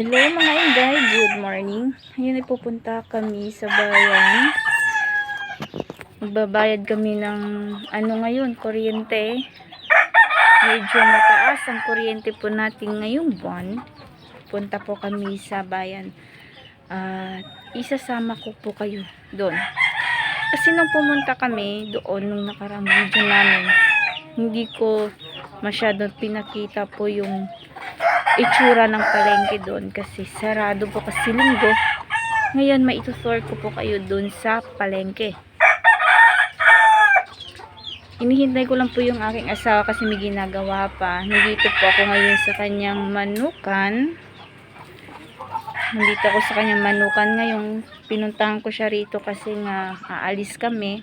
Hello mga inday, good morning. Ngayon ay pupunta kami sa bayan. Magbabayad kami ng ngayon, kuryente. Medyo mataas ang kuryente po natin ngayong buwan. Punta po kami sa bayan. At isasama ko po kayo doon. Kasi nung pumunta kami doon nung nakaraang video namin, hindi ko masyadong pinakita po yung itsura ng palengke doon kasi sarado po kasi linggo. Ngayon maitutour ko po kayo doon sa palengke. Inihintay ko lang po yung aking asawa kasi may ginagawa pa. Nandito po ako ngayon sa kanyang manukan. Nandito ako sa kanyang manukan ngayon. Pinuntahan ko siya rito kasi nga aalis kami.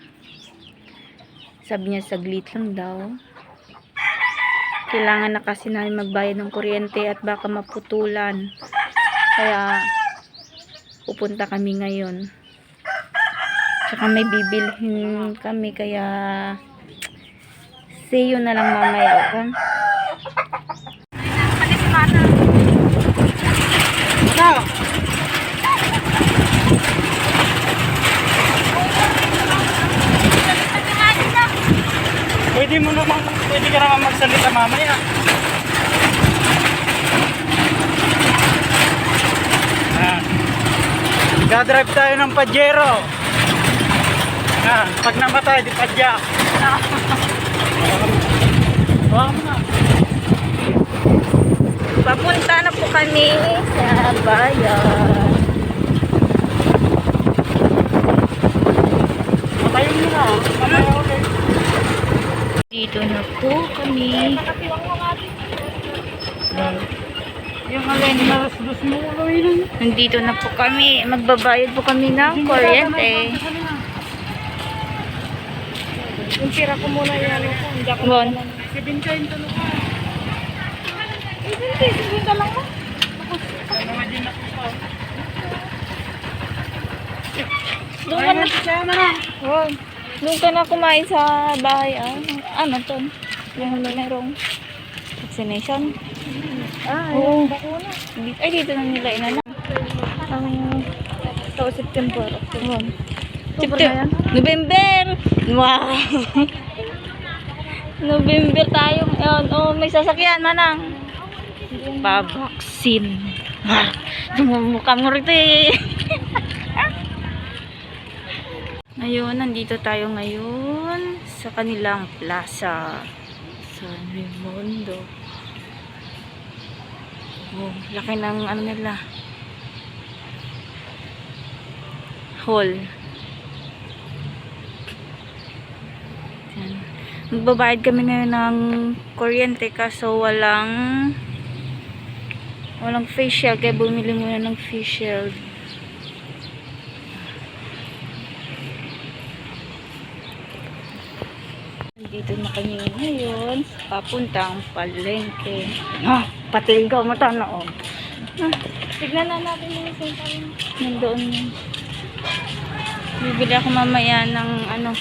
Sabi niya saglit lang daw. Kailangan na kasi namin magbayad ng kuryente at baka maputulan. Kaya pupunta kami ngayon. Tsaka may bibilhin kami kaya see you na lang mamaya. Okay? Pwede ka naman magsalita mamaya. Gadrive tayo ng Pajero. Pag namatay, di Padya. Papunta na po kami sa bayan. Matayin mo na. Okay. Dito na po kami. Yung alin na dos mo ulo. Nandito na po kami. Magbabayad po kami ng kuryente. Yung tira ko muna yan. Hindi ako Bon. 7 yung tanong ko. 70 lang mo. Doon ka na. Doon ka na kumain sa bahay. Ano to? Yung merong vaccination. Oo. Ay, dito na nila inana. Ang September. November. Wow. November tayo. Oh, may sasakyan manang. Pabaksin. Mukha mo rito eh. Ayun, nandito tayo ngayon sa kanilang plaza. San Raimundo. Oh, laki ng ano nila. Hall. Yan. Magbabayad kami ngayon ng kuryente kaso walang facial kaya bumili muna ng facial. Dito na kami ngayon papuntang palengke. Patilgaw mo ta na tignan na natin yung sentral nandoon. Bibili ako mamaya ng ano.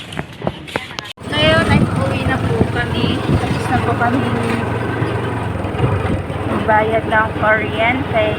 Ngayon ay uwi na po kami. Tapos na po kami bayad ng kuryente.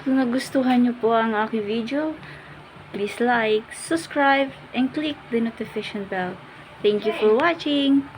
Kung nagustuhan nyo po ang aking video, please like, subscribe, and click the notification bell. Thank you for watching!